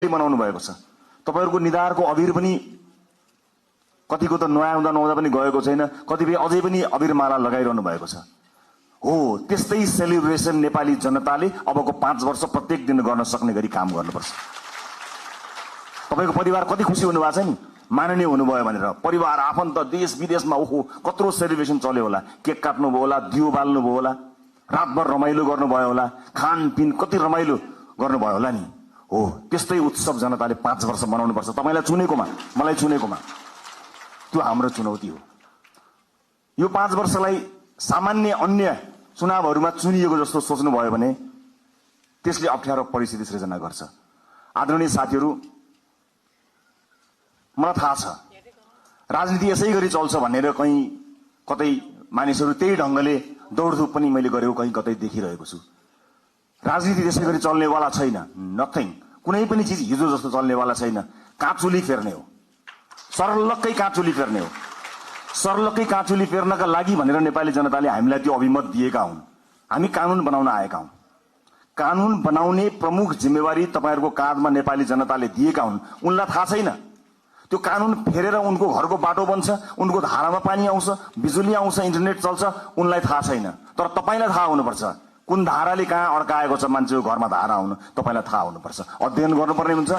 बनाउनु भएको छ। तपाईहरुको निधारको अबिर पनि कतिको त नआउँदा नआउँदा पनि गएको छैन, कतिपय अझै पनि अबिर माला लगाइरहनु भएको छ। हो, त्यस्तै सेलिब्रेसन नेपाली जनताले अबको 5 वर्ष प्रत्येक दिन गर्न सक्ने गरी काम गर्नुपर्छ। तपाईको परिवार कति खुसी हुनु भएको छ नि, माननीय हुनुभयो भनेर। परिवार आफन्त देश विदेशमा ओहो कत्रो सेलिब्रेसन चल्यो होला, केक काट्नु भयो होला, दियो बाल्नु भयो होला, रातभर रमाइलो गर्नुभयो होला, खानपिन कति रमाइलो गर्नुभयो होला नि। हो, त्यस्तै उत्सव जनताले 5 वर्ष मनाउनु पर्छ। तपाईलाई चुनेकोमा, मलाई चुनेकोमा त्यो हाम्रो चुनौती हो। यो 5 वर्षलाई सामान्य अन्य चुनावहरुमा चुनिएको जस्तो सोच्नु भयो भने त्यसले अप्ठ्यारो परिस्थिति सृजना गर्छ। आदरणीय साथीहरु, मलाई थाहा छ राजनीति यसै गरी चल्छ भनेर कहीं कतै मानिसहरु त्यही ढंगले दौडधुप पनि मैले गरेको कहीं कतै देखिरहेको छु। राजनीति त्यसै गरी चल्नेवाला छैन। नथिङ, कुनै पनि चीज हिजो जस्तो चल्नेवाला छैन। काँचुली फेर्ने हो, सरलक्कै काँचुली फेर्ने हो। सरलक्कै काँचुली फेर्नका लागि भनेर नेपाली जनताले हामीलाई त्यो अभिमत दिएका हुन्। हामी कानून बनाउन आएका हौं। कानून बनाउने प्रमुख जिम्मेवारी तपाईहरुको काँधमा नेपाली जनताले दिएका हुन्। उनलाई थाहा छैन त्यो कानून फेरेर उनको घरको बाटो बन्छ, उनको धारामा पानी आउँछ, बिजुली आउँछ, इन्टरनेट चल्छ, उनलाई थाहा छैन। तर तपाईलाई थाहा हुनुपर्छ कुन धाराले कहाँ अड्काएको छ मान्छेको घरमा धारा आउनु, तपाईलाई थाहा हुनुपर्छ। अध्ययन गर्नुपर्ने हुन्छ।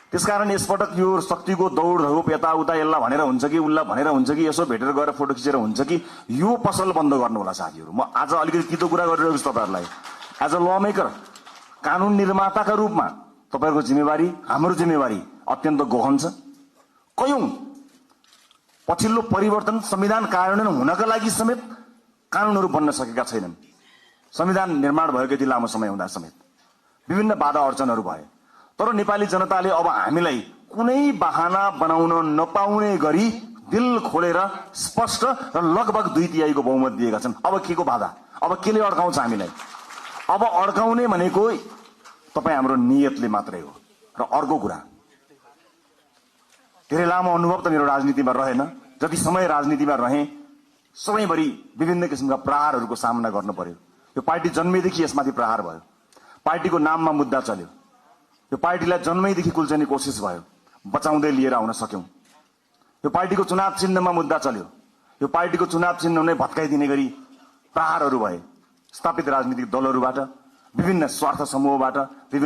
त्यसकारण यसपटक यो शक्तिको दौडधुप यताउता यसलाई भनेर हुन्छ कि उल्ला भनेर हुन्छ कि यसो भेटेर गएर फोटो खिचेर हुन्छ कि यो पसल बन्द गर्नु होला साथीहरु। म आज अलिकति कितो कुरा गरिरहेको छु तपाईहरुलाई। एज अ ल मेकर, कानून निर्माताका रूपमा तपाईहरुको जिम्मेवारी, हाम्रो जिम्मेवारी अत्यन्त गहन छ। कयौं पछिल्लो परिवर्तन संविधान कार्यान्वयन हुनका लागि समेत कानूनहरु बन्न सकेका छैनन्। संविधान निर्माण भएको यति लामो समय हुँदा समेत विभिन्न बाधा अडचनहरु भए। तर नेपाली जनताले अब हामीलाई कुनै बहाना बनाउन नपाउने गरी दिल खोलेर स्पष्ट र लगभग 2/3 बहुमत दिएका छन्। अब केको बाधा, अब केले अड्काउँछ हामीलाई? अब अड्काउने भनेको तपाई हाम्रो नियतले मात्रै हो। र अर्को कुरा, धेरै लामो अनुभव त मेरो राजनीतिमा रहेन। जति समय राजनीतिमा रहे सबैभरि विभिन्न किसिमका प्रहारहरूको सामना गर्नु पर्यो। यो पार्टी जन्मेदेखि यसमाथि प्रहार भयो। पार्टीको नाममा मुद्दा चल्यो। यो पार्टीलाई जन्मैदेखि कुल्चने कोसिस भयो, बचाउँदै लिएर आउन सक्यौं। यो पार्टीको चुनाव चिन्हमा मुद्दा चल्यो। यो पार्टीको चुनाव चिन्ह नै भत्काइदिने गरी प्रहारहरू भए स्थापित राजनीतिक दलहरूबाट, विभिन्न स्वार्थ समूहबाट, विभिन्न